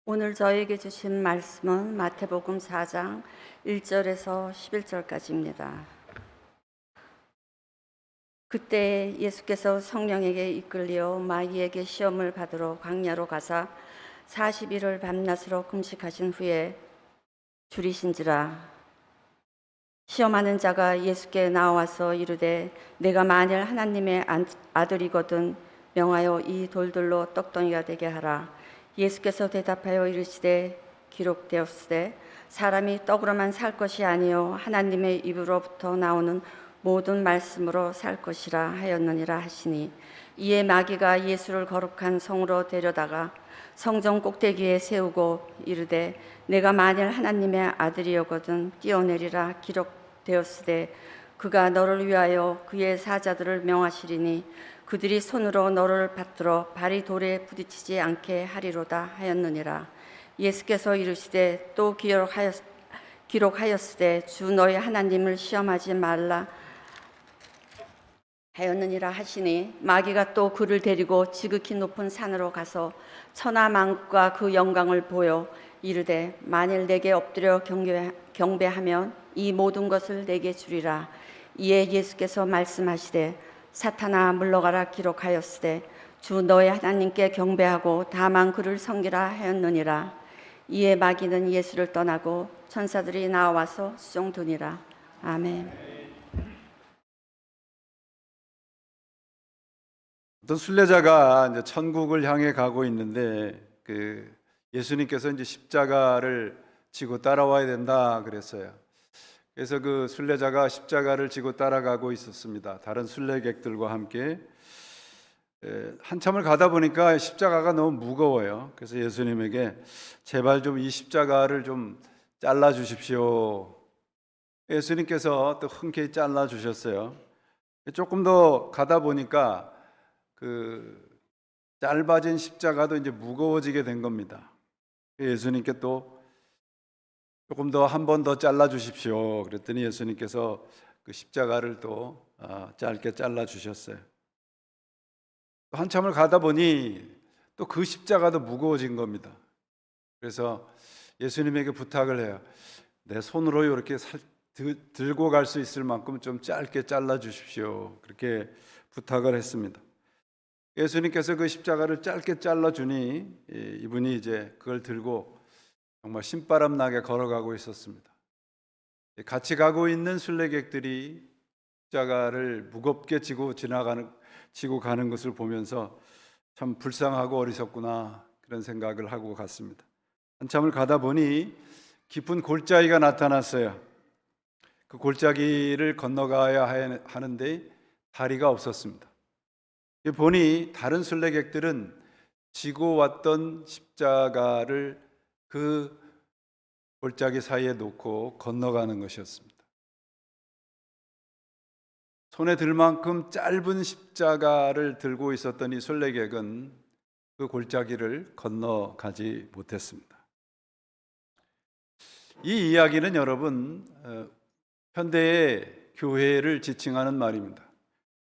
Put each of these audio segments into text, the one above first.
오늘 저에게 주신 말씀은 마태복음 4장 1절에서 11절까지입니다. 그때 예수께서 성령에게 이끌려 마귀에게 시험을 받으러 광야로 가사 40일을 밤낮으로 금식하신 후에 줄이신지라. 시험하는 자가 예수께 나와서 이르되 내가 만일 하나님의 아들이거든 명하여 이 돌들로 떡덩이가 되게 하라. 예수께서 대답하여 이르시되 기록되었으되 사람이 떡으로만 살 것이 아니요 하나님의 입으로부터 나오는 모든 말씀으로 살 것이라 하였느니라 하시니, 이에 마귀가 예수를 거룩한 성으로 데려다가 성전 꼭대기에 세우고 이르되 내가 만일 하나님의 아들이었거든 뛰어내리라. 기록되었으되 그가 너를 위하여 그의 사자들을 명하시리니 그들이 손으로 너를 받들어 발이 돌에 부딪히지 않게 하리로다 하였느니라. 예수께서 이르시되 또 기록하였으되 주 너희 하나님을 시험하지 말라 하였느니라 하시니, 마귀가 또 그를 데리고 지극히 높은 산으로 가서 천하 만국과 그 영광을 보여 이르되 만일 내게 엎드려 경배하면 이 모든 것을 내게 주리라. 이에 예수께서 말씀하시되 사탄아 물러가라. 기록하였으되 주 너의 하나님께 경배하고 다만 그를 섬기라 하였느니라. 이에 마귀는 예수를 떠나고 천사들이 나와서 수종드니라. 아멘. 어떤 순례자가 이제 천국을 향해 가고 있는데 예수님께서 이제 십자가를 지고 따라와야 된다 그랬어요. 그래서 그 순례자가 십자가를 지고 따라가고 있었습니다. 다른 순례객들과 함께. 한참을 가다 보니까 십자가가 너무 무거워요. 그래서 예수님에게 제발 좀 이 십자가를 좀 잘라 주십시오. 예수님께서 또 흔쾌히 잘라 주셨어요. 조금 더 가다 보니까 그 짧아진 십자가도 이제 무거워지게 된 겁니다. 예수님께 또 조금 더 한 번 더 잘라 주십시오. 그랬더니 예수님께서 그 십자가를 또 짧게 잘라 주셨어요. 한참을 가다 보니 또 그 십자가도 무거워진 겁니다. 그래서 예수님에게 부탁을 해요. 내 손으로 이렇게 들고 갈 수 있을 만큼 좀 짧게 잘라 주십시오. 그렇게 부탁을 했습니다. 예수님께서 그 십자가를 짧게 잘라주니 이분이 이제 그걸 들고 정말 신바람 나게 걸어가고 있었습니다. 같이 가고 있는 순례객들이 십자가를 무겁게 지고 가는 것을 보면서 참 불쌍하고 어리석구나 그런 생각을 하고 갔습니다. 한참을 가다 보니 깊은 골짜기가 나타났어요. 그 골짜기를 건너가야 하는데 다리가 없었습니다. 보니 다른 순례객들은 지고 왔던 십자가를 그 골짜기 사이에 놓고 건너가는 것이었습니다. 손에 들 만큼 짧은 십자가를 들고 있었던 이 순례객은 그 골짜기를 건너가지 못했습니다. 이 이야기는 여러분 현대의 교회를 지칭하는 말입니다.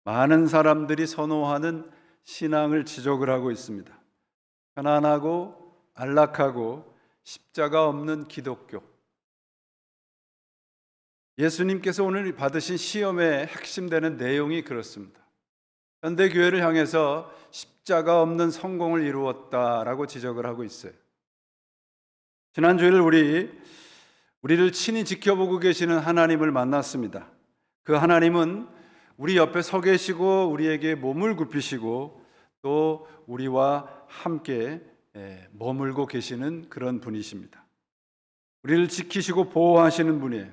많은 사람들이 선호하는 신앙을 지적을 하고 있습니다. 편안하고 안락하고 십자가 없는 기독교. 예수님께서 오늘 받으신 시험의 핵심되는 내용이 그렇습니다. 현대교회를 향해서 십자가 없는 성공을 이루었다라고 지적을 하고 있어요. 지난 주일 우리를 친히 지켜보고 계시는 하나님을 만났습니다. 그 하나님은 우리 옆에 서 계시고 우리에게 몸을 굽히시고 또 우리와 함께 머물고 계시는 그런 분이십니다. 우리를 지키시고 보호하시는 분이에요.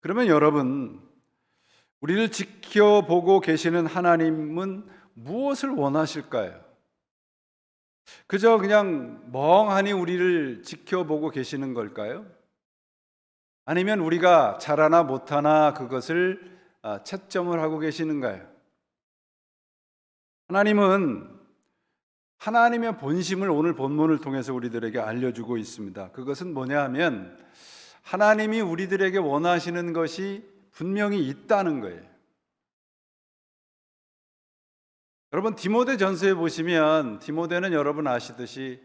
그러면 여러분, 우리를 지켜보고 계시는 하나님은 무엇을 원하실까요? 그저 그냥 멍하니 우리를 지켜보고 계시는 걸까요? 아니면 우리가 잘하나 못하나 그것을 채점을 하고 계시는가요? 하나님은 하나님의 본심을 오늘 본문을 통해서 우리들에게 알려주고 있습니다. 그것은 뭐냐 하면 하나님이 우리들에게 원하시는 것이 분명히 있다는 거예요. 여러분 디모데 전서에 보시면 디모데는 여러분 아시듯이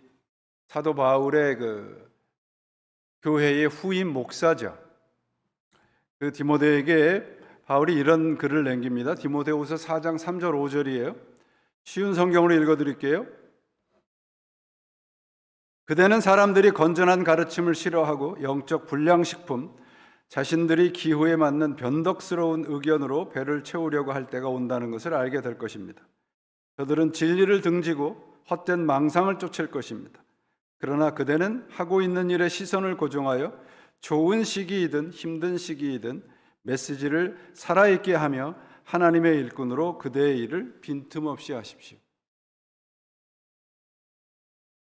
사도 바울의 그 교회의 후임 목사죠. 그 디모데에게 바울이 이런 글을 남깁니다. 디모데후서 4장 3절 5절이에요. 쉬운 성경으로 읽어드릴게요. 그대는 사람들이 건전한 가르침을 싫어하고 영적 불량식품, 자신들이 기호에 맞는 변덕스러운 의견으로 배를 채우려고 할 때가 온다는 것을 알게 될 것입니다. 저들은 진리를 등지고 헛된 망상을 쫓을 것입니다. 그러나 그대는 하고 있는 일에 시선을 고정하여 좋은 시기이든 힘든 시기이든 메시지를 살아있게 하며 하나님의 일꾼으로 그대의 일을 빈틈없이 하십시오.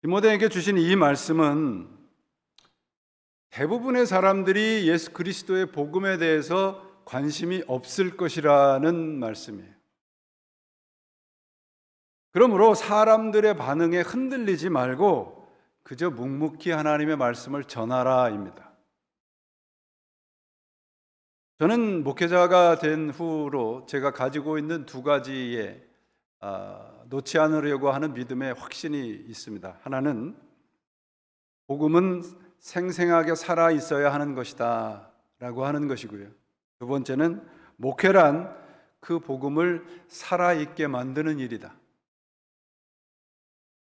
디모데에게 주신 이 말씀은 대부분의 사람들이 예수 그리스도의 복음에 대해서 관심이 없을 것이라는 말씀이에요. 그러므로 사람들의 반응에 흔들리지 말고 그저 묵묵히 하나님의 말씀을 전하라입니다. 저는 목회자가 된 후로 제가 가지고 있는 두 가지의 놓지 않으려고 하는 믿음의 확신이 있습니다. 하나는 복음은 생생하게 살아 있어야 하는 것이다 라고 하는 것이고요. 두 번째는 목회란 그 복음을 살아있게 만드는 일이다.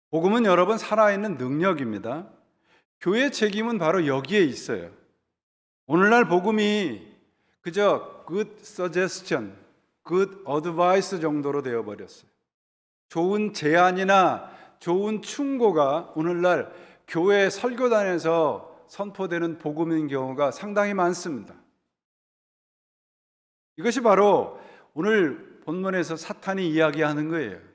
복음은 여러분 살아있는 능력입니다. 교회의 책임은 바로 여기에 있어요. 오늘날 복음이 그저 good suggestion, good advice 정도로 되어버렸어요. 좋은 제안이나 좋은 충고가 오늘날 교회 설교단에서 선포되는 복음인 경우가 상당히 많습니다. 이것이 바로 오늘 본문에서 사탄이 이야기하는 거예요.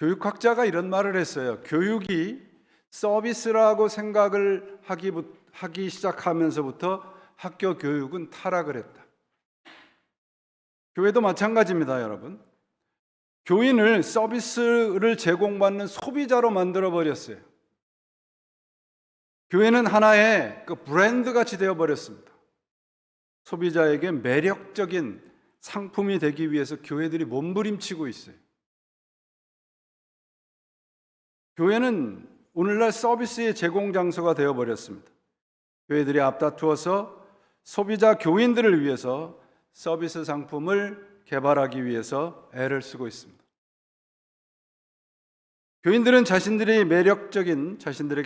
교육학자가 이런 말을 했어요. 교육이 서비스라고 생각을 하기 시작하면서부터 학교 교육은 타락을 했다. 교회도 마찬가지입니다, 여러분. 교인을 서비스를 제공받는 소비자로 만들어 버렸어요. 교회는 하나의 그 브랜드 같이 되어 버렸습니다. 소비자에게 매력적인 상품이 되기 위해서 교회들이 몸부림치고 있어요. 교회는 오늘날 서비스의 제공 장소가 되어 버렸습니다. 교회들이 앞다투어서 소비자 교인들을 위해서 서비스 상품을 개발하기 위해서 애를 쓰고 있습니다. 교인들은 자신들에게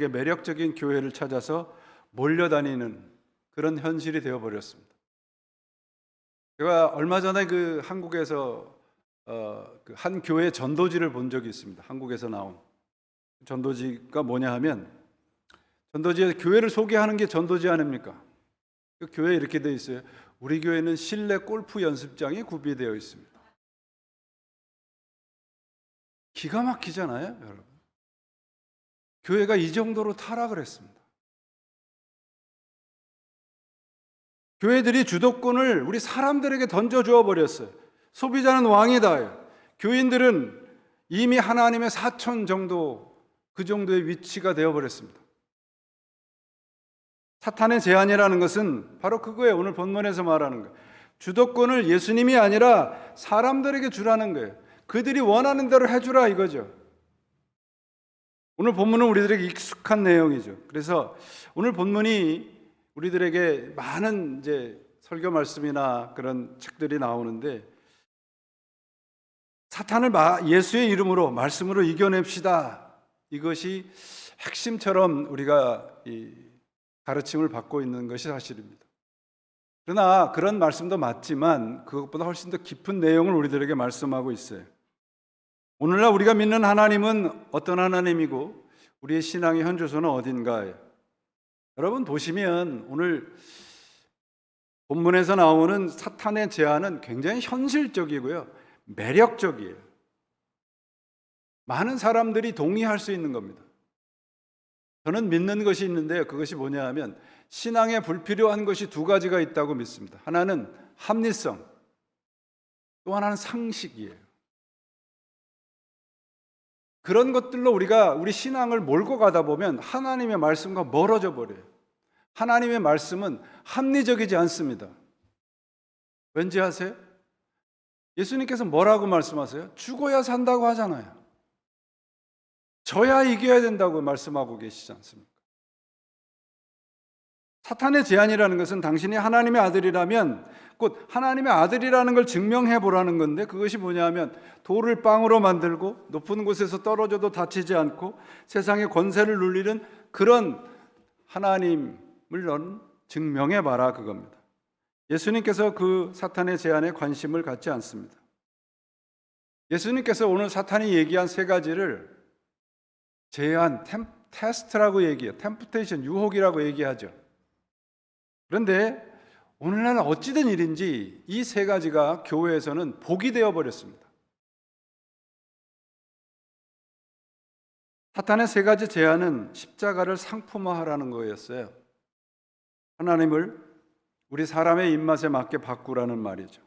매력적인 교회를 찾아서 몰려다니는 그런 현실이 되어 버렸습니다. 제가 얼마 전에 그 한국에서 한 교회 전도지를 본 적이 있습니다. 한국에서 나온 전도지가 뭐냐 하면 전도지에 교회를 소개하는 게 전도지 아닙니까? 그 교회에 이렇게 되어 있어요. 우리 교회는 실내 골프 연습장이 구비되어 있습니다. 기가 막히잖아요, 여러분. 교회가 이 정도로 타락을 했습니다. 교회들이 주도권을 우리 사람들에게 던져주어 버렸어요. 소비자는 왕이다. 교인들은 이미 하나님의 사촌 정도, 그 정도의 위치가 되어버렸습니다. 사탄의 제안이라는 것은 바로 그거예요. 오늘 본문에서 말하는 거예요. 주도권을 예수님이 아니라 사람들에게 주라는 거예요. 그들이 원하는 대로 해주라 이거죠. 오늘 본문은 우리들에게 익숙한 내용이죠. 그래서 오늘 본문이 우리들에게 많은 이제 설교 말씀이나 그런 책들이 나오는데 사탄을 예수의 이름으로 말씀으로 이겨냅시다. 이것이 핵심처럼 우리가 이 가르침을 받고 있는 것이 사실입니다. 그러나 그런 말씀도 맞지만 그것보다 훨씬 더 깊은 내용을 우리들에게 말씀하고 있어요. 오늘날 우리가 믿는 하나님은 어떤 하나님이고 우리의 신앙의 현주소는 어딘가요? 여러분 보시면 오늘 본문에서 나오는 사탄의 제안은 굉장히 현실적이고요. 매력적이에요. 많은 사람들이 동의할 수 있는 겁니다. 저는 믿는 것이 있는데요. 그것이 뭐냐 하면 신앙에 불필요한 것이 두 가지가 있다고 믿습니다. 하나는 합리성, 또 하나는 상식이에요. 그런 것들로 우리가 우리 신앙을 몰고 가다 보면 하나님의 말씀과 멀어져 버려요. 하나님의 말씀은 합리적이지 않습니다. 왠지 아세요? 예수님께서 뭐라고 말씀하세요? 죽어야 산다고 하잖아요. 져야 이겨야 된다고 말씀하고 계시지 않습니까? 사탄의 제안이라는 것은 당신이 하나님의 아들이라면 곧 하나님의 아들이라는 걸 증명해 보라는 건데, 그것이 뭐냐면 돌을 빵으로 만들고 높은 곳에서 떨어져도 다치지 않고 세상의 권세를 누리는 그런 하나님을 넌 증명해 봐라, 그겁니다. 예수님께서 그 사탄의 제안에 관심을 갖지 않습니다. 예수님께서 오늘 사탄이 얘기한 세 가지를 제안, 테스트라고 얘기해요. 템프테이션, 유혹이라고 얘기하죠. 그런데 오늘날 어찌된 일인지 이 세 가지가 교회에서는 복이 되어 버렸습니다. 사탄의 세 가지 제안은 십자가를 상품화하라는 거였어요. 하나님을 우리 사람의 입맛에 맞게 바꾸라는 말이죠.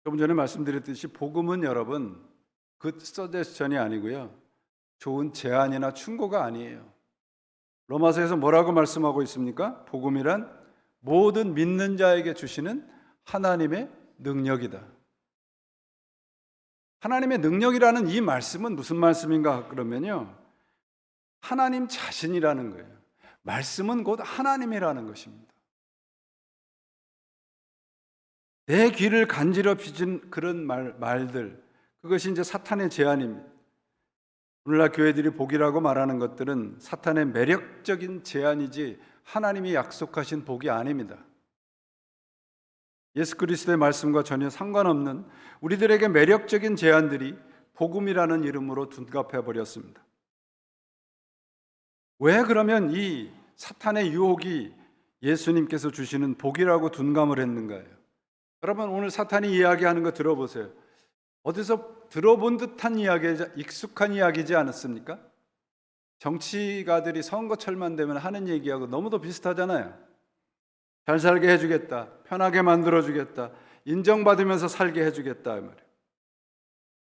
조금 전에 말씀드렸듯이 복음은 여러분 그 서제스천이 아니고요, 좋은 제안이나 충고가 아니에요. 로마서에서 뭐라고 말씀하고 있습니까? 복음이란 모든 믿는 자에게 주시는 하나님의 능력이다. 하나님의 능력이라는 이 말씀은 무슨 말씀인가 그러면요, 하나님 자신이라는 거예요. 말씀은 곧 하나님이라는 것입니다. 내 귀를 간지럽히진 그런 말들, 그것이 이제 사탄의 제안입니다. 오늘날 교회들이 복이라고 말하는 것들은 사탄의 매력적인 제안이지 하나님이 약속하신 복이 아닙니다. 예수 그리스도의 말씀과 전혀 상관없는 우리들에게 매력적인 제안들이 복음이라는 이름으로 둔갑해 버렸습니다. 왜 그러면 이 사탄의 유혹이 예수님께서 주시는 복이라고 둔감을 했는가요? 여러분, 오늘 사탄이 이야기하는 거 들어보세요. 어디서 들어본 듯한 이야기이자 익숙한 이야기지 않았습니까? 정치가들이 선거철만 되면 하는 얘기하고 너무도 비슷하잖아요. 잘 살게 해주겠다, 편하게 만들어주겠다, 인정받으면서 살게 해주겠다, 이 말이에요.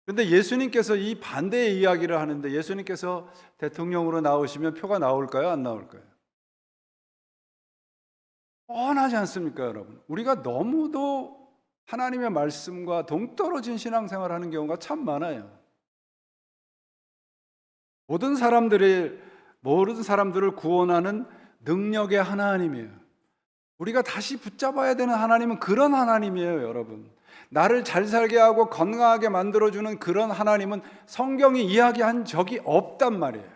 그런데 예수님께서 이 반대의 이야기를 하는데, 예수님께서 대통령으로 나오시면 표가 나올까요, 안 나올까요? 뻔하지 않습니까, 여러분? 우리가 너무도 하나님의 말씀과 동떨어진 신앙생활을 하는 경우가 참 많아요. 모든 사람들을 구원하는 능력의 하나님이에요. 우리가 다시 붙잡아야 되는 하나님은 그런 하나님이에요, 여러분. 나를 잘 살게 하고 건강하게 만들어주는 그런 하나님은 성경이 이야기한 적이 없단 말이에요.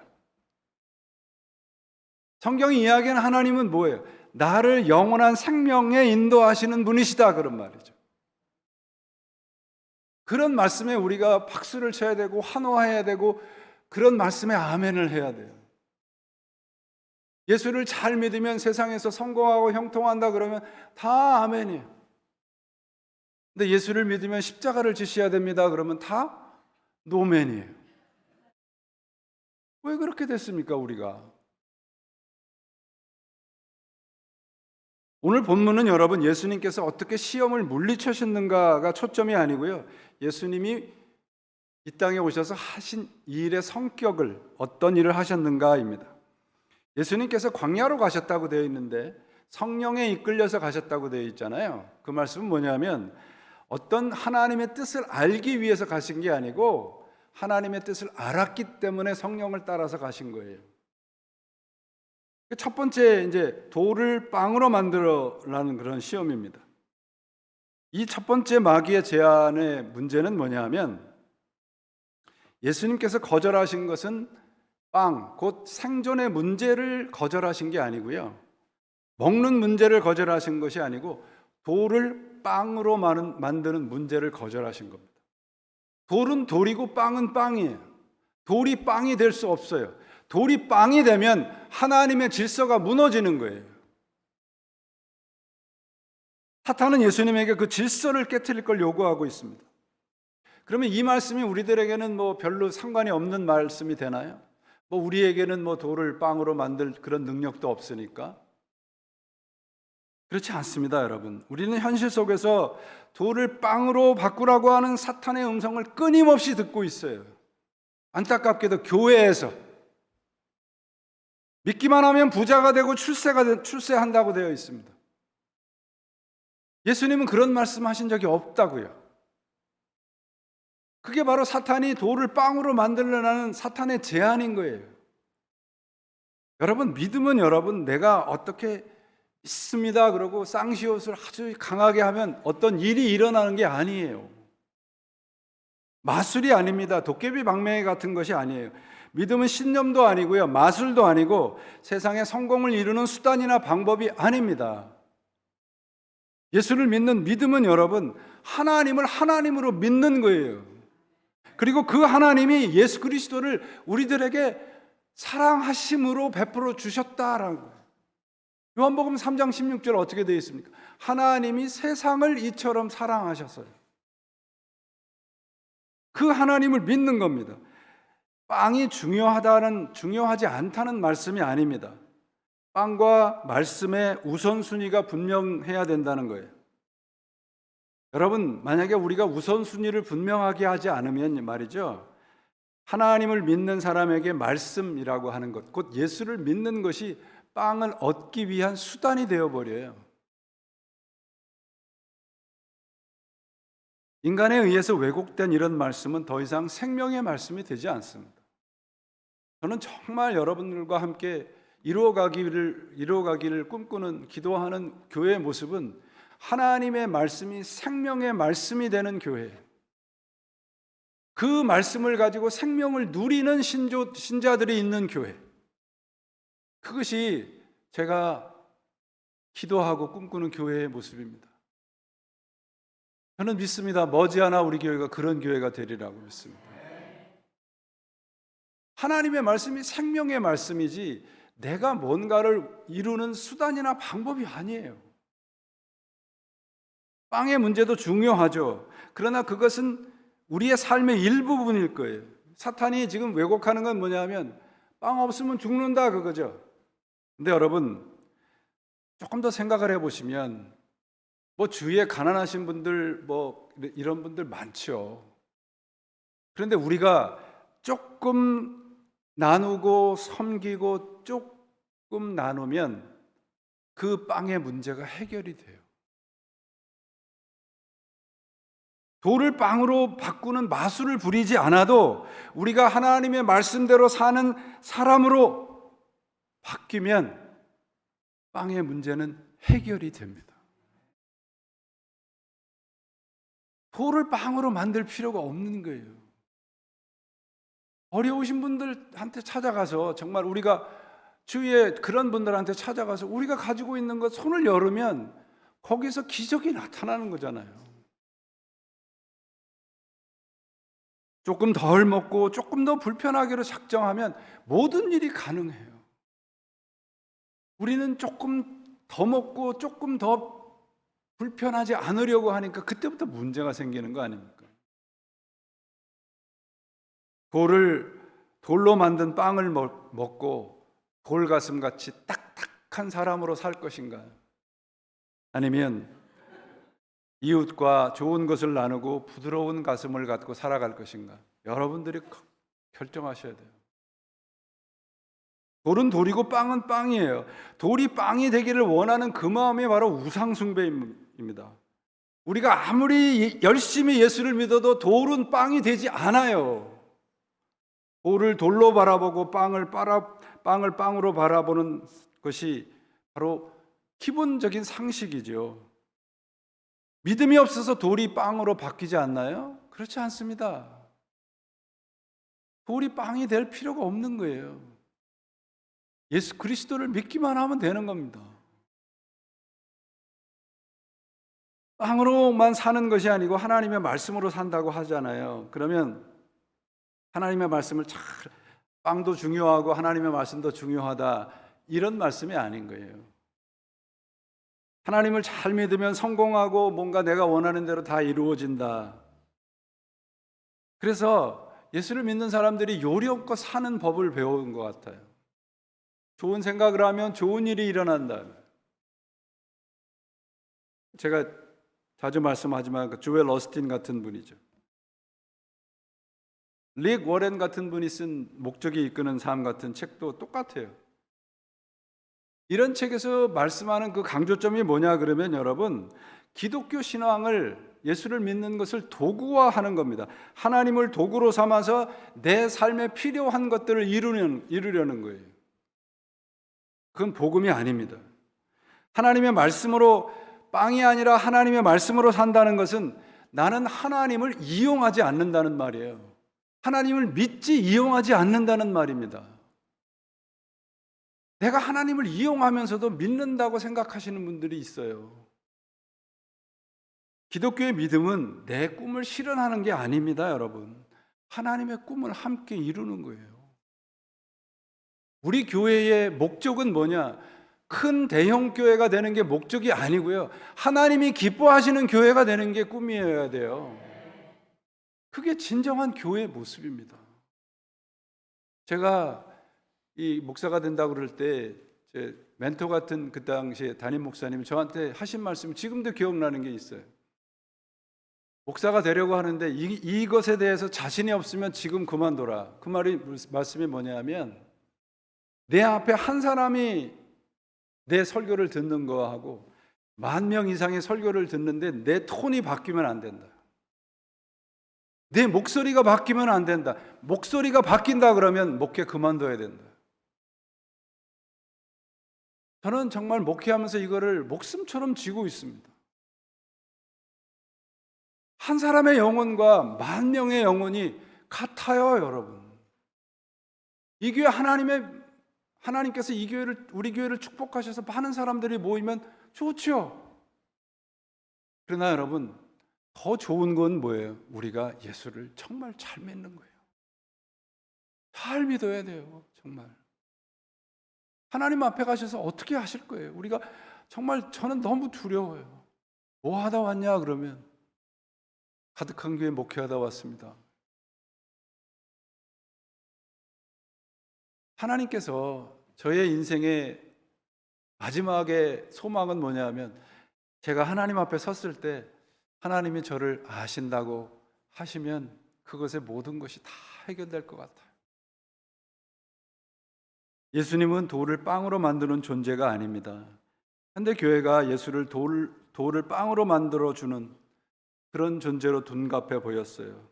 성경이 이야기하는 하나님은 뭐예요? 나를 영원한 생명에 인도하시는 분이시다, 그런 말이죠. 그런 말씀에 우리가 박수를 쳐야 되고 환호해야 되고 그런 말씀에 아멘을 해야 돼요. 예수를 잘 믿으면 세상에서 성공하고 형통한다 그러면 다 아멘이에요. 근데 예수를 믿으면 십자가를 지셔야 됩니다 그러면 다 노멘이에요. 왜 그렇게 됐습니까, 우리가? 오늘 본문은 여러분 예수님께서 어떻게 시험을 물리치셨는가가 초점이 아니고요, 예수님이 이 땅에 오셔서 하신 일의 성격을, 어떤 일을 하셨는가입니다. 예수님께서 광야로 가셨다고 되어 있는데 성령에 이끌려서 가셨다고 되어 있잖아요. 그 말씀은 뭐냐면 어떤 하나님의 뜻을 알기 위해서 가신 게 아니고 하나님의 뜻을 알았기 때문에 성령을 따라서 가신 거예요. 첫 번째, 이제 돌을 빵으로 만들어라는 그런 시험입니다. 이 첫 번째 마귀의 제안의 문제는 뭐냐면 예수님께서 거절하신 것은 빵, 곧 생존의 문제를 거절하신 게 아니고요, 먹는 문제를 거절하신 것이 아니고 돌을 빵으로 만드는 문제를 거절하신 겁니다. 돌은 돌이고 빵은 빵이에요. 돌이 빵이 될 수 없어요. 돌이 빵이 되면 하나님의 질서가 무너지는 거예요. 사탄은 예수님에게 그 질서를 깨트릴 걸 요구하고 있습니다. 그러면 이 말씀이 우리들에게는 뭐 별로 상관이 없는 말씀이 되나요? 뭐 우리에게는 뭐 돌을 빵으로 만들 그런 능력도 없으니까. 그렇지 않습니다, 여러분. 우리는 현실 속에서 돌을 빵으로 바꾸라고 하는 사탄의 음성을 끊임없이 듣고 있어요. 안타깝게도 교회에서 믿기만 하면 부자가 되고 출세한다고 되어 있습니다. 예수님은 그런 말씀하신 적이 없다고요. 그게 바로 사탄이 돌을 빵으로 만들려는 사탄의 제안인 거예요. 여러분, 믿음은 여러분 내가 어떻게 있습니다 그러고 쌍시옷을 아주 강하게 하면 어떤 일이 일어나는 게 아니에요. 마술이 아닙니다. 도깨비 방망이 같은 것이 아니에요. 믿음은 신념도 아니고요, 마술도 아니고 세상의 성공을 이루는 수단이나 방법이 아닙니다. 예수를 믿는 믿음은 여러분 하나님을 하나님으로 믿는 거예요. 그리고 그 하나님이 예수 그리스도를 우리들에게 사랑하심으로 베풀어 주셨다라는 거예요. 요한복음 3장 16절 어떻게 되어 있습니까? 하나님이 세상을 이처럼 사랑하셨어요. 그 하나님을 믿는 겁니다. 빵이 중요하지 않다는 말씀이 아닙니다. 빵과 말씀의 우선순위가 분명해야 된다는 거예요. 여러분, 만약에 우리가 우선순위를 분명하게 하지 않으면 말이죠, 하나님을 믿는 사람에게 말씀이라고 하는 것, 곧 예수를 믿는 것이 빵을 얻기 위한 수단이 되어버려요. 인간에 의해서 왜곡된 이런 말씀은 더 이상 생명의 말씀이 되지 않습니다. 저는 정말 여러분들과 함께 이루어가기를 꿈꾸는, 기도하는 교회의 모습은 하나님의 말씀이 생명의 말씀이 되는 교회예요. 그 말씀을 가지고 생명을 누리는 신자들이 있는 교회, 그것이 제가 기도하고 꿈꾸는 교회의 모습입니다. 저는 믿습니다. 머지않아 우리 교회가 그런 교회가 되리라고 믿습니다. 하나님의 말씀이 생명의 말씀이지 내가 뭔가를 이루는 수단이나 방법이 아니에요. 빵의 문제도 중요하죠. 그러나 그것은 우리의 삶의 일부분일 거예요. 사탄이 지금 왜곡하는 건 뭐냐면 빵 없으면 죽는다 그거죠. 근데 여러분, 조금 더 생각을 해보시면 주위에 가난하신 분들 이런 분들 많죠. 그런데 우리가 조금 나누고 섬기고 조금 나누면 그 빵의 문제가 해결이 돼요. 돌을 빵으로 바꾸는 마술을 부리지 않아도 우리가 하나님의 말씀대로 사는 사람으로 바뀌면 빵의 문제는 해결이 됩니다. 돌을 빵으로 만들 필요가 없는 거예요. 어려우신 분들한테 찾아가서, 정말 우리가 주위에 그런 분들한테 찾아가서 우리가 가지고 있는 것 손을 열으면 거기서 기적이 나타나는 거잖아요. 조금 덜 먹고 조금 더 불편하기로 작정하면 모든 일이 가능해요. 우리는 조금 더 먹고 조금 더 불편하지 않으려고 하니까 그때부터 문제가 생기는 거 아닙니까? 돌로 만든 빵을 먹고 돌가슴같이 딱딱한 사람으로 살 것인가? 아니면 이웃과 좋은 것을 나누고 부드러운 가슴을 갖고 살아갈 것인가? 여러분들이 결정하셔야 돼요. 돌은 돌이고 빵은 빵이에요. 돌이 빵이 되기를 원하는 그 마음이 바로 우상숭배입니다. 우리가 아무리 열심히 예수를 믿어도 돌은 빵이 되지 않아요. 돌을 돌로 바라보고 빵을 빵으로 바라보는 것이 바로 기본적인 상식이죠. 믿음이 없어서 돌이 빵으로 바뀌지 않나요? 그렇지 않습니다. 돌이 빵이 될 필요가 없는 거예요. 예수 그리스도를 믿기만 하면 되는 겁니다. 빵으로만 사는 것이 아니고 하나님의 말씀으로 산다고 하잖아요. 그러면 하나님의 말씀을 빵도 중요하고 하나님의 말씀도 중요하다, 이런 말씀이 아닌 거예요. 하나님을 잘 믿으면 성공하고 뭔가 내가 원하는 대로 다 이루어진다. 그래서 예수를 믿는 사람들이 요령껏 사는 법을 배운 것 같아요. 좋은 생각을 하면 좋은 일이 일어난다. 제가 자주 말씀하지만 조엘 어스틴 같은 분이죠. 릭 워렌 같은 분이 쓴 목적이 이끄는 삶 같은 책도 똑같아요. 이런 책에서 말씀하는 그 강조점이 뭐냐 그러면, 여러분, 기독교 신앙을 예수를 믿는 것을 도구화하는 겁니다. 하나님을 도구로 삼아서 내 삶에 필요한 것들을 이루려는 거예요. 그건 복음이 아닙니다. 하나님의 말씀으로, 빵이 아니라 하나님의 말씀으로 산다는 것은 나는 하나님을 이용하지 않는다는 말이에요. 하나님을 믿지 이용하지 않는다는 말입니다. 내가 하나님을 이용하면서도 믿는다고 생각하시는 분들이 있어요. 기독교의 믿음은 내 꿈을 실현하는 게 아닙니다, 여러분. 하나님의 꿈을 함께 이루는 거예요. 우리 교회의 목적은 뭐냐? 큰 대형 교회가 되는 게 목적이 아니고요. 하나님이 기뻐하시는 교회가 되는 게 꿈이어야 돼요. 그게 진정한 교회의 모습입니다. 제가 이 목사가 된다고 그럴 때 제 멘토 같은 그 당시에 담임 목사님이 저한테 하신 말씀이 지금도 기억나는 게 있어요. 목사가 되려고 하는데 이것에 대해서 자신이 없으면 지금 그만둬라. 그 말씀이 뭐냐면 내 앞에 한 사람이 내 설교를 듣는 거하고 10,000명 이상의 설교를 듣는데 내 톤이 바뀌면 안 된다. 내 목소리가 바뀌면 안 된다. 목소리가 바뀐다 그러면 목회 그만둬야 된다. 저는 정말 목회하면서 이거를 목숨처럼 쥐고 있습니다. 한 사람의 영혼과 10,000명의 영혼이 같아요, 여러분. 이 교회 하나님께서 이 교회를, 우리 교회를 축복하셔서 많은 사람들이 모이면 좋죠. 그러나 여러분, 더 좋은 건 뭐예요? 우리가 예수를 정말 잘 믿는 거예요. 잘 믿어야 돼요, 정말. 하나님 앞에 가셔서 어떻게 하실 거예요? 우리가 정말 저는 너무 두려워요. 뭐 하다 왔냐 그러면 가득한 교회 목회하다 왔습니다. 하나님께서 저의 인생의 마지막의 소망은 뭐냐면 제가 하나님 앞에 섰을 때 하나님이 저를 아신다고 하시면 그것의 모든 것이 다 해결될 것 같아요. 예수님은 돌을 빵으로 만드는 존재가 아닙니다. 현대 교회가 예수를 돌을 빵으로 만들어주는 그런 존재로 둔갑해 보였어요.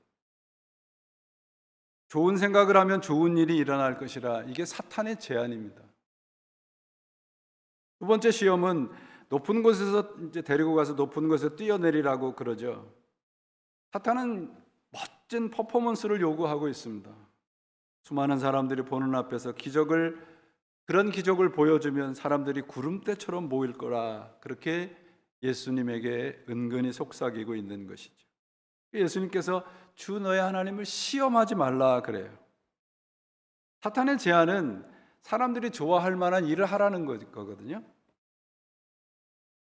좋은 생각을 하면 좋은 일이 일어날 것이라 이게 사탄의 제안입니다. 두 번째 시험은 높은 곳에서 이제 데리고 가서 높은 곳에서 뛰어내리라고 그러죠. 사탄은 멋진 퍼포먼스를 요구하고 있습니다. 수많은 사람들이 보는 앞에서 그런 기적을 보여주면 사람들이 구름대처럼 모일 거라 그렇게 예수님에게 은근히 속삭이고 있는 것이죠. 예수님께서 주 너의 하나님을 시험하지 말라 그래요. 사탄의 제안은 사람들이 좋아할 만한 일을 하라는 거거든요.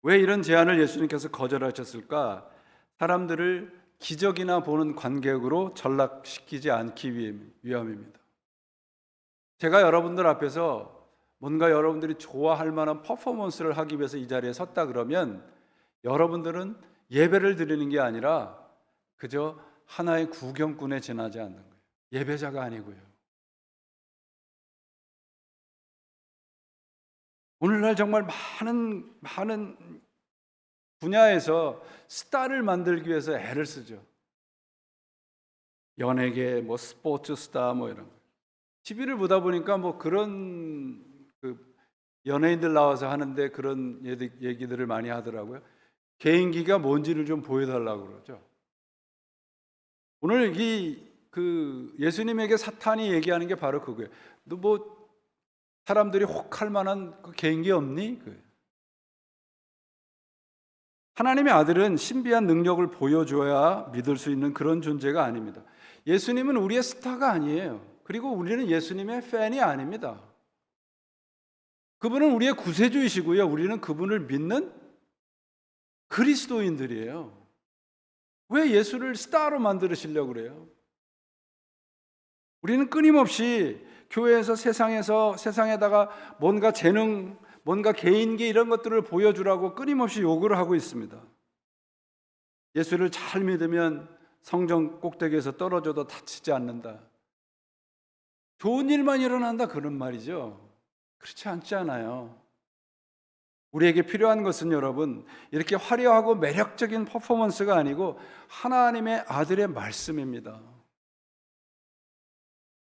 왜 이런 제안을 예수님께서 거절하셨을까? 사람들을 기적이나 보는 관객으로 전락시키지 않기 위함입니다. 제가 여러분들 앞에서 뭔가 여러분들이 좋아할 만한 퍼포먼스를 하기 위해서 이 자리에 섰다 그러면 여러분들은 예배를 드리는 게 아니라 그저 하나의 구경꾼에 지나지 않는 거예요. 예배자가 아니고요. 오늘날 정말 많은 분야에서 스타를 만들기 위해서 애를 쓰죠. 연예계, 뭐 스포츠 스타, 뭐 이런 거. TV를 보다 보니까 뭐 그런 연예인들 나와서 하는데 그런 얘기들을 많이 하더라고요. 개인기가 뭔지를 좀 보여달라고 그러죠. 오늘 예수님에게 사탄이 얘기하는 게 바로 그거예요. 너 뭐 사람들이 혹할 만한 그 개인기 없니? 하나님의 아들은 신비한 능력을 보여줘야 믿을 수 있는 그런 존재가 아닙니다. 예수님은 우리의 스타가 아니에요. 그리고 우리는 예수님의 팬이 아닙니다. 그분은 우리의 구세주이시고요. 우리는 그분을 믿는 그리스도인들이에요. 왜 예수를 스타로 만들으시려고 그래요? 우리는 끊임없이 교회에서 세상에다가 뭔가 재능, 뭔가 개인기 이런 것들을 보여주라고 끊임없이 요구를 하고 있습니다. 예수를 잘 믿으면 성전 꼭대기에서 떨어져도 다치지 않는다. 좋은 일만 일어난다 그런 말이죠. 그렇지 않지 않아요. 우리에게 필요한 것은 여러분, 이렇게 화려하고 매력적인 퍼포먼스가 아니고 하나님의 아들의 말씀입니다.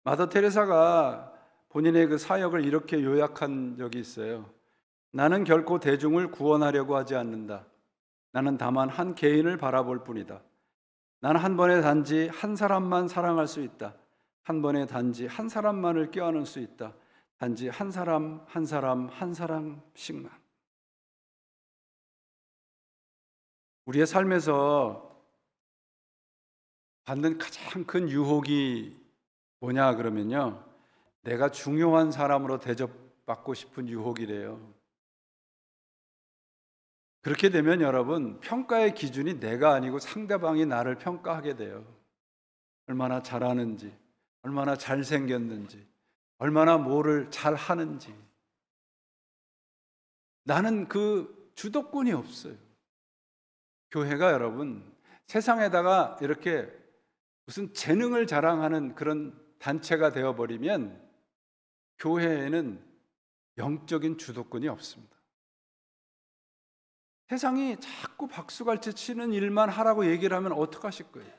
마더 테레사가 본인의 그 사역을 이렇게 요약한 적이 있어요. 나는 결코 대중을 구원하려고 하지 않는다. 나는 다만 한 개인을 바라볼 뿐이다. 나는 한 번에 단지 한 사람만 사랑할 수 있다. 한 번에 단지 한 사람만을 껴안을 수 있다. 단지 한 사람, 한 사람, 한 사람씩만. 우리의 삶에서 받는 가장 큰 유혹이 뭐냐 그러면요, 내가 중요한 사람으로 대접받고 싶은 유혹이래요. 그렇게 되면 여러분, 평가의 기준이 내가 아니고 상대방이 나를 평가하게 돼요. 얼마나 잘하는지, 얼마나 잘생겼는지, 얼마나 뭐를 잘하는지. 나는 그 주도권이 없어요. 교회가 여러분, 세상에다가 이렇게 무슨 재능을 자랑하는 그런 단체가 되어버리면 교회에는 영적인 주도권이 없습니다. 세상이 자꾸 박수갈채 치는 일만 하라고 얘기를 하면 어떡하실 거예요?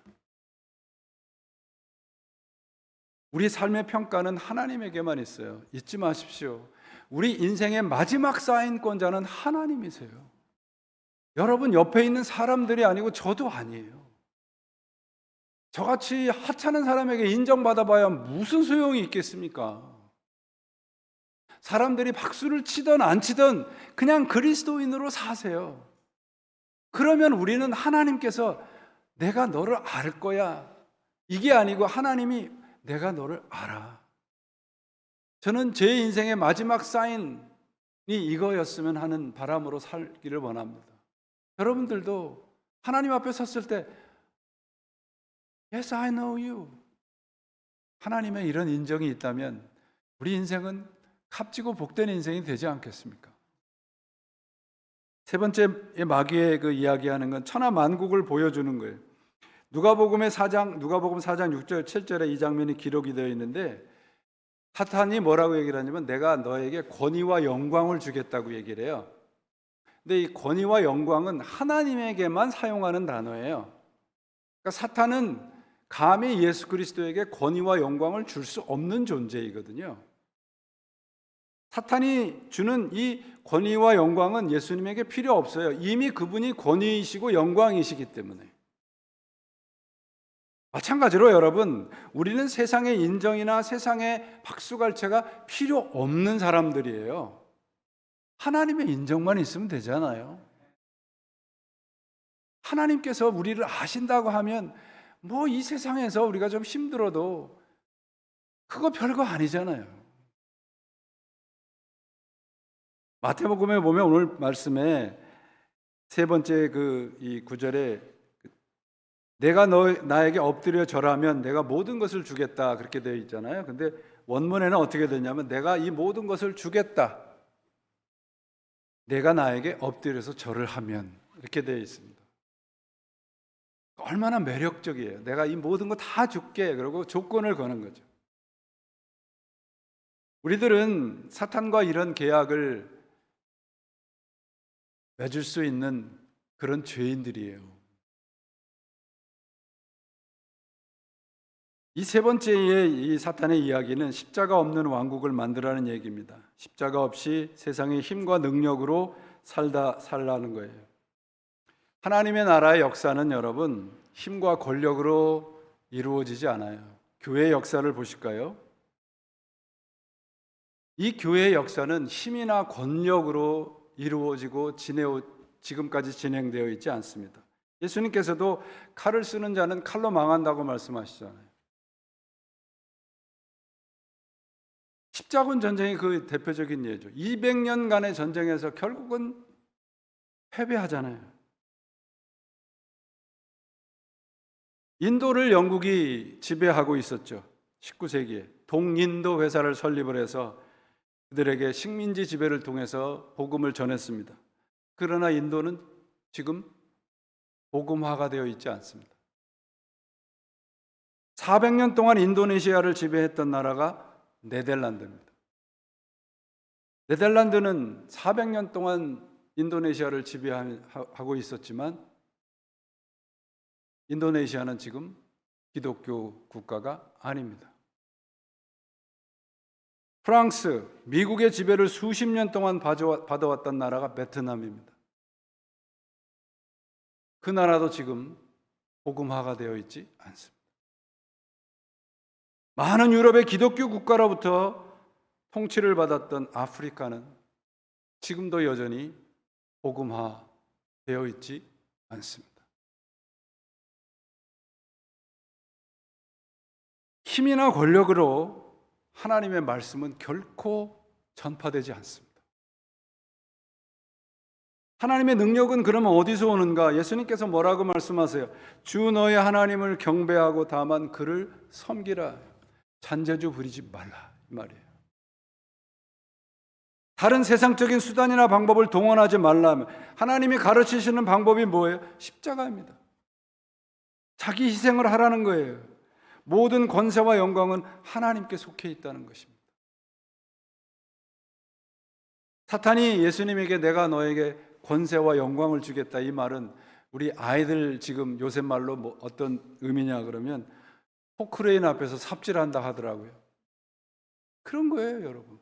우리 삶의 평가는 하나님에게만 있어요. 잊지 마십시오. 우리 인생의 마지막 사인권자는 하나님이세요. 여러분 옆에 있는 사람들이 아니고 저도 아니에요. 저같이 하찮은 사람에게 인정받아봐야 무슨 소용이 있겠습니까? 사람들이 박수를 치든 안 치든 그냥 그리스도인으로 사세요. 그러면 우리는 하나님께서 내가 너를 알 거야, 이게 아니고 하나님이 내가 너를 알아. 저는 제 인생의 마지막 사인이 이거였으면 하는 바람으로 살기를 원합니다. 여러분들도 하나님 앞에 섰을 때 Yes, I know you. 하나님의 이런 인정이 있다면 우리 인생은 값지고 복된 인생이 되지 않겠습니까? 세 번째 마귀의 그 이야기하는 건 천하 만국을 보여주는 거예요. 누가복음 4장 6절 7절에 이 장면이 기록이 되어 있는데, 사탄이 뭐라고 얘기를 하냐면 내가 너에게 권위와 영광을 주겠다고 얘기를 해요. 근데 이 권위와 영광은 하나님에게만 사용하는 단어예요. 그러니까 사탄은 감히 예수 그리스도에게 권위와 영광을 줄 수 없는 존재이거든요. 사탄이 주는 이 권위와 영광은 예수님에게 필요 없어요. 이미 그분이 권위이시고 영광이시기 때문에. 마찬가지로 여러분, 우리는 세상의 인정이나 세상의 박수갈채가 필요 없는 사람들이에요. 하나님의 인정만 있으면 되잖아요. 하나님께서 우리를 아신다고 하면 뭐 이 세상에서 우리가 좀 힘들어도 그거 별거 아니잖아요. 마태복음에 보면 오늘 말씀에 세 번째 이 구절에 내가 나에게 엎드려 절하면 내가 모든 것을 주겠다, 그렇게 되어 있잖아요. 근데 원문에는 어떻게 되냐면 내가 이 모든 것을 주겠다, 내가 나에게 엎드려서 절을 하면, 이렇게 되어 있습니다. 얼마나 매력적이에요. 내가 이 모든 거 다 줄게, 그러고 조건을 거는 거죠. 우리들은 사탄과 이런 계약을 맺을 수 있는 그런 죄인들이에요. 이 세 번째의 이 사탄의 이야기는 십자가 없는 왕국을 만들라는 얘기입니다. 십자가 없이 세상의 힘과 능력으로 살라는 거예요. 하나님의 나라의 역사는 여러분 힘과 권력으로 이루어지지 않아요. 교회의 역사를 보실까요? 이 교회의 역사는 힘이나 권력으로 이루어지고 지금까지 진행되어 있지 않습니다. 예수님께서도 칼을 쓰는 자는 칼로 망한다고 말씀하시잖아요. 십자군 전쟁이 그 대표적인 예죠. 200년간의 전쟁에서 결국은 패배하잖아요. 인도를 영국이 지배하고 있었죠. 19세기에 동인도 회사를 설립을 해서 그들에게 식민지 지배를 통해서 복음을 전했습니다. 그러나 인도는 지금 복음화가 되어 있지 않습니다. 400년 동안 인도네시아를 지배했던 나라가 네덜란드입니다. 네덜란드는 400년 동안 인도네시아를 지배하고 있었지만 인도네시아는 지금 기독교 국가가 아닙니다. 프랑스, 미국의 지배를 수십 년 동안 받아왔던 나라가 베트남입니다. 그 나라도 지금 복음화가 되어 있지 않습니다. 많은 유럽의 기독교 국가로부터 통치를 받았던 아프리카는 지금도 여전히 복음화되어 있지 않습니다. 힘이나 권력으로 하나님의 말씀은 결코 전파되지 않습니다. 하나님의 능력은 그러면 어디서 오는가? 예수님께서 뭐라고 말씀하세요? 주 너의 하나님을 경배하고 다만 그를 섬기라. 잔재주 부리지 말라 이 말이에요. 다른 세상적인 수단이나 방법을 동원하지 말라. 하나님이 가르치시는 방법이 뭐예요? 십자가입니다. 자기 희생을 하라는 거예요. 모든 권세와 영광은 하나님께 속해 있다는 것입니다. 사탄이 예수님에게 내가 너에게 권세와 영광을 주겠다 이 말은 우리 아이들 지금 요새 말로 뭐 어떤 의미냐 그러면 포크레인 앞에서 삽질한다 하더라고요. 그런 거예요, 여러분.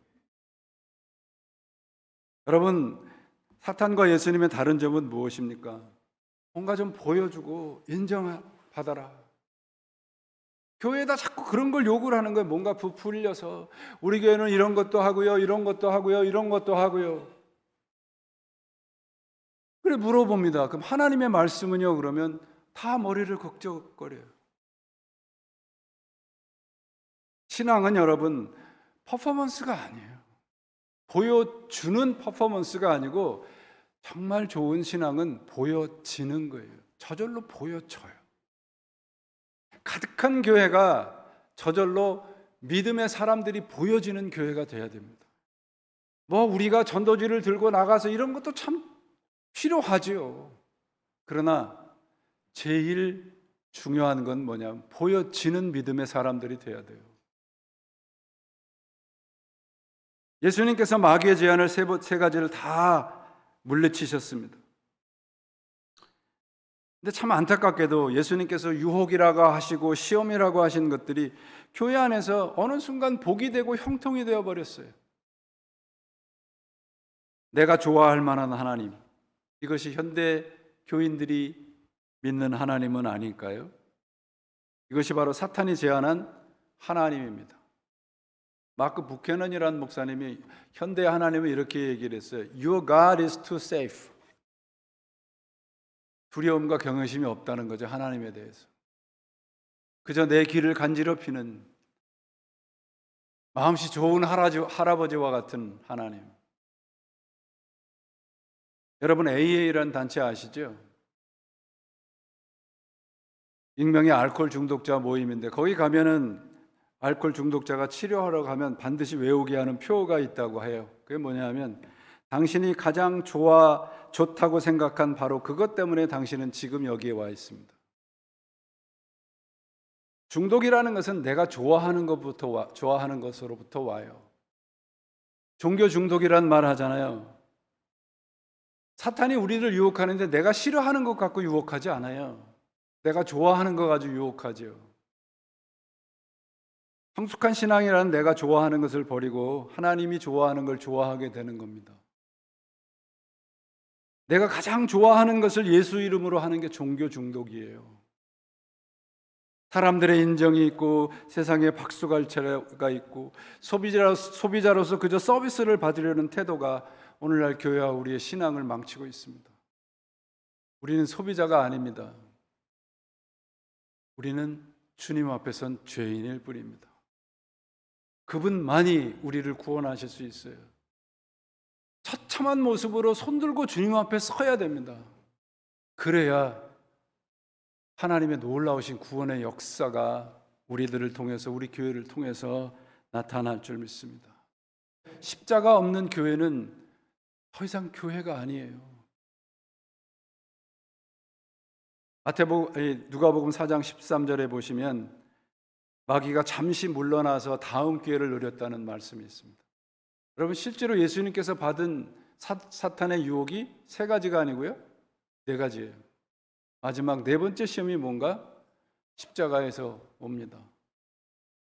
여러분, 사탄과 예수님의 다른 점은 무엇입니까? 뭔가 좀 보여주고 인정받아라. 교회에다 자꾸 그런 걸 요구를 하는 거예요. 뭔가 부풀려서 우리 교회는 이런 것도 하고요, 이런 것도 하고요, 이런 것도 하고요. 그래 물어봅니다. 그럼 하나님의 말씀은요? 그러면 다 머리를 걱적거려요. 신앙은 여러분 퍼포먼스가 아니에요. 보여주는 퍼포먼스가 아니고 정말 좋은 신앙은 보여지는 거예요. 저절로 보여져요. 가득한 교회가 저절로 믿음의 사람들이 보여지는 교회가 돼야 됩니다. 뭐 우리가 전도지를 들고 나가서 이런 것도 참 필요하지요. 그러나 제일 중요한 건 뭐냐면 보여지는 믿음의 사람들이 돼야 돼요. 예수님께서 마귀의 제안을 세 가지를 다 물리치셨습니다. 근데 참 안타깝게도 예수님께서 유혹이라고 하시고 시험이라고 하신 것들이 교회 안에서 어느 순간 복이 되고 형통이 되어 버렸어요. 내가 좋아할 만한 하나님, 이것이 현대 교인들이 믿는 하나님은 아닐까요? 이것이 바로 사탄이 제안한 하나님입니다. 마크 부캐넌이라는 목사님이 현대 하나님은 이렇게 얘기를 했어요. Your God is too safe. 두려움과 경외심이 없다는 거죠. 하나님에 대해서. 그저 내 귀를 간지럽히는 마음씨 좋은 할아버지와 같은 하나님. 여러분 AA라는 단체 아시죠? 익명의 알코올 중독자 모임인데 거기 가면은 알코올 중독자가 치료하러 가면 반드시 외우게 하는 표가 있다고 해요. 그게 뭐냐면 당신이 가장 좋다고 생각한 바로 그것 때문에 당신은 지금 여기에 와 있습니다. 중독이라는 것은 내가 좋아하는 것으로부터 와요. 종교 중독이란 말 하잖아요. 사탄이 우리를 유혹하는데 내가 싫어하는 것 갖고 유혹하지 않아요. 내가 좋아하는 거 가지고 유혹하죠. 성숙한 신앙이라는 내가 좋아하는 것을 버리고 하나님이 좋아하는 걸 좋아하게 되는 겁니다. 내가 가장 좋아하는 것을 예수 이름으로 하는 게 종교 중독이에요. 사람들의 인정이 있고 세상에 박수갈채가 있고 소비자로서 그저 서비스를 받으려는 태도가 오늘날 교회와 우리의 신앙을 망치고 있습니다. 우리는 소비자가 아닙니다. 우리는 주님 앞에 선 죄인일 뿐입니다. 그분만이 우리를 구원하실 수 있어요. 처참한 모습으로 손들고 주님 앞에 서야 됩니다. 그래야 하나님의 놀라우신 구원의 역사가 우리들을 통해서 우리 교회를 통해서 나타날 줄 믿습니다. 십자가 없는 교회는 더 이상 교회가 아니에요. 누가복음 4장 13절에 보시면 마귀가 잠시 물러나서 다음 기회를 노렸다는 말씀이 있습니다. 여러분 실제로 예수님께서 받은 사탄의 유혹이 세 가지가 아니고요, 네 가지예요. 마지막 네 번째 시험이 뭔가? 십자가에서 옵니다.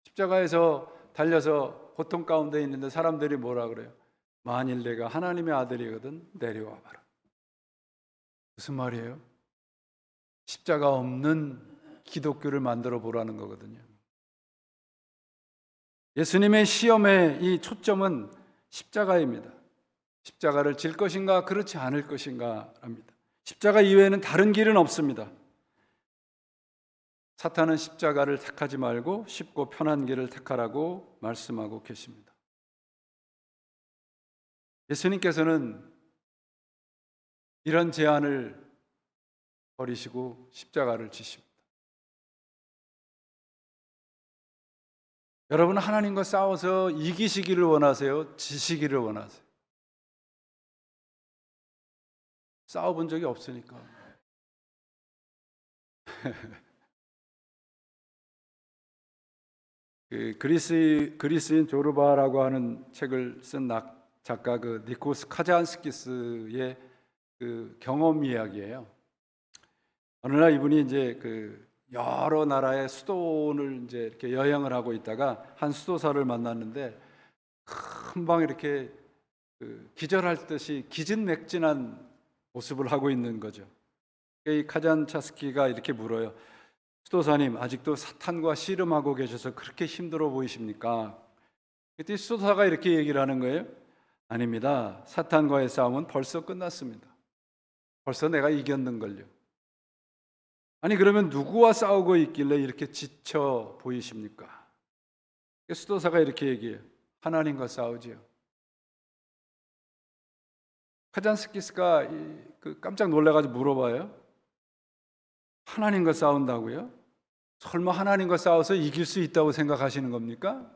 십자가에서 달려서 고통 가운데 있는데 사람들이 뭐라 그래요? 만일 내가 하나님의 아들이거든 내려와 봐라. 무슨 말이에요? 십자가 없는 기독교를 만들어 보라는 거거든요. 예수님의 시험의 이 초점은 십자가입니다. 십자가를 질 것인가 그렇지 않을 것인가 합니다. 십자가 이외에는 다른 길은 없습니다. 사탄은 십자가를 택하지 말고 쉽고 편한 길을 택하라고 말씀하고 계십니다. 예수님께서는 이런 제안을 버리시고 십자가를 지십니다. 여러분, 하나님과 싸워서 이기시기를 원하세요? 지시기를 원하세요? 싸워본 적이 없으니까. 그리스인 조르바라고 하는 책을 쓴 작가 니코스 카잔스키스의 경험 이야기예요. 어느 날 이분이 이제 여러 나라의 수도를 이제 이렇게 여행을 하고 있다가 한 수도사를 만났는데 금방 이렇게 기절할 듯이 기진맥진한 모습을 하고 있는 거죠. 이 카잔차스키가 이렇게 물어요. 수도사님, 아직도 사탄과 씨름하고 계셔서 그렇게 힘들어 보이십니까? 그때 수도사가 이렇게 얘기를 하는 거예요. 아닙니다. 사탄과의 싸움은 벌써 끝났습니다. 벌써 내가 이겼는걸요. 아니, 그러면 누구와 싸우고 있길래 이렇게 지쳐 보이십니까? 수도사가 이렇게 얘기해요. 하나님과 싸우지요. 카잔스키스가 깜짝 놀라가지고 물어봐요. 하나님과 싸운다고요? 설마 하나님과 싸워서 이길 수 있다고 생각하시는 겁니까?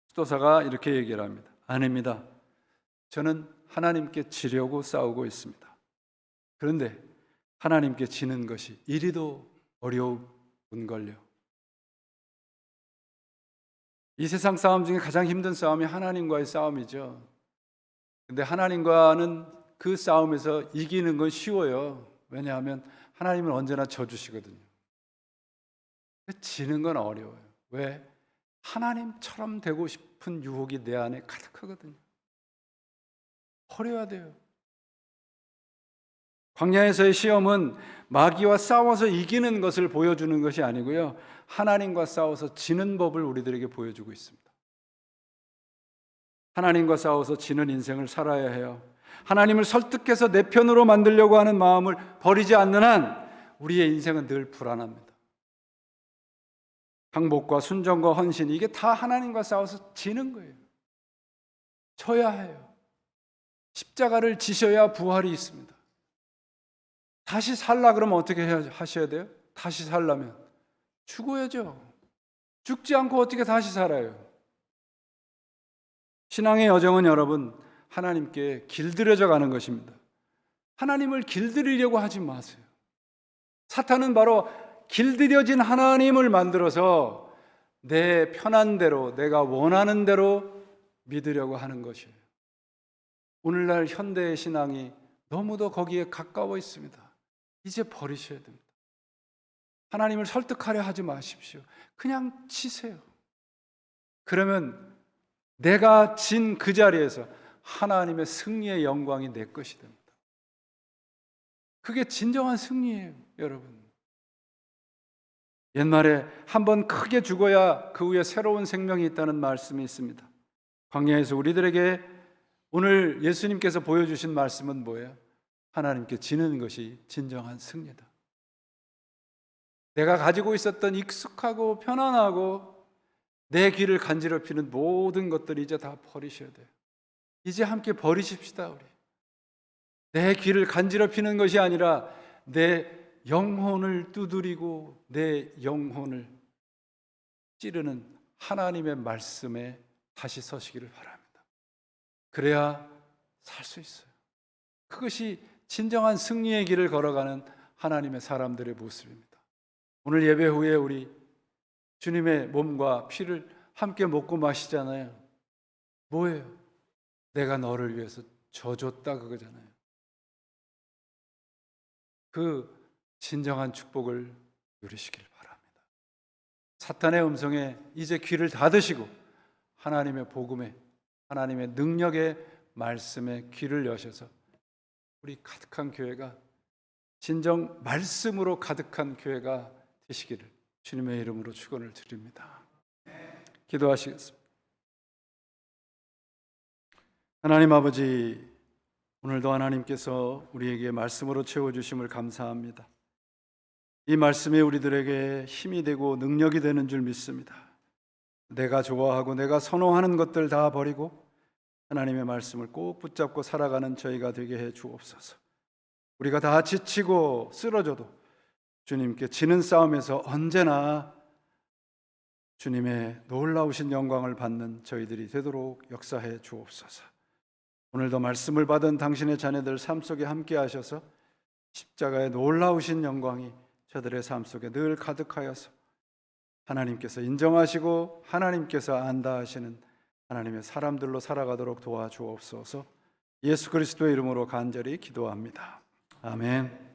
수도사가 이렇게 얘기를 합니다. 아닙니다. 저는 하나님께 지려고 싸우고 있습니다. 그런데 하나님께 지는 것이 이리도 어려운걸요. 이 세상 싸움 중에 가장 힘든 싸움이 하나님과의 싸움이죠. 근데 하나님과는 그 싸움에서 이기는 건 쉬워요. 왜냐하면 하나님은 언제나 져주시거든요. 지는 건 어려워요. 왜? 하나님처럼 되고 싶은 유혹이 내 안에 가득하거든요. 버려야 돼요. 광야에서의 시험은 마귀와 싸워서 이기는 것을 보여주는 것이 아니고요, 하나님과 싸워서 지는 법을 우리들에게 보여주고 있습니다. 하나님과 싸워서 지는 인생을 살아야 해요. 하나님을 설득해서 내 편으로 만들려고 하는 마음을 버리지 않는 한 우리의 인생은 늘 불안합니다. 항복과 순종과 헌신, 이게 다 하나님과 싸워서 지는 거예요. 져야 해요. 십자가를 지셔야 부활이 있습니다. 다시 살라 그러면 어떻게 하셔야 돼요? 다시 살려면 죽어야죠. 죽지 않고 어떻게 다시 살아요? 신앙의 여정은 여러분, 하나님께 길들여져 가는 것입니다. 하나님을 길들이려고 하지 마세요. 사탄은 바로 길들여진 하나님을 만들어서 내 편한 대로, 내가 원하는 대로 믿으려고 하는 것이에요. 오늘날 현대의 신앙이 너무도 거기에 가까워 있습니다. 이제 버리셔야 됩니다. 하나님을 설득하려 하지 마십시오. 그냥 치세요. 그러면 내가 진 그 자리에서 하나님의 승리의 영광이 내 것이 됩니다. 그게 진정한 승리예요, 여러분. 옛말에 한번 크게 죽어야 그 후에 새로운 생명이 있다는 말씀이 있습니다. 광야에서 우리들에게 오늘 예수님께서 보여주신 말씀은 뭐예요? 하나님께 지는 것이 진정한 승리다. 내가 가지고 있었던 익숙하고 편안하고 내 귀를 간지럽히는 모든 것들이 이제 다 버리셔야 돼요. 이제 함께 버리십시다, 우리. 내 귀를 간지럽히는 것이 아니라 내 영혼을 두드리고 내 영혼을 찌르는 하나님의 말씀에 다시 서시기를 바랍니다. 그래야 살 수 있어요. 그것이 진정한 승리의 길을 걸어가는 하나님의 사람들의 모습입니다. 오늘 예배 후에 우리 주님의 몸과 피를 함께 먹고 마시잖아요. 뭐예요? 내가 너를 위해서 져줬다 그거잖아요. 그 진정한 축복을 누리시길 바랍니다. 사탄의 음성에 이제 귀를 닫으시고 하나님의 복음에, 하나님의 능력의 말씀에 귀를 여셔서 우리 가득한 교회가 진정 말씀으로 가득한 교회가 되시기를 주님의 이름으로 축원을 드립니다. 기도하시겠습니다. 하나님 아버지, 오늘도 하나님께서 우리에게 말씀으로 채워주심을 감사합니다. 이 말씀이 우리들에게 힘이 되고 능력이 되는 줄 믿습니다. 내가 좋아하고 내가 선호하는 것들 다 버리고 하나님의 말씀을 꼭 붙잡고 살아가는 저희가 되게 해 주옵소서. 우리가 다 지치고 쓰러져도 주님께 지는 싸움에서 언제나 주님의 놀라우신 영광을 받는 저희들이 되도록 역사해 주옵소서. 오늘도 말씀을 받은 당신의 자녀들 삶 속에 함께 하셔서 십자가의 놀라우신 영광이 저들의 삶 속에 늘 가득하여서 하나님께서 인정하시고 하나님께서 안다 하시는 하나님의 사람들로 살아가도록 도와주옵소서. 예수 그리스도의 이름으로 간절히 기도합니다. 아멘.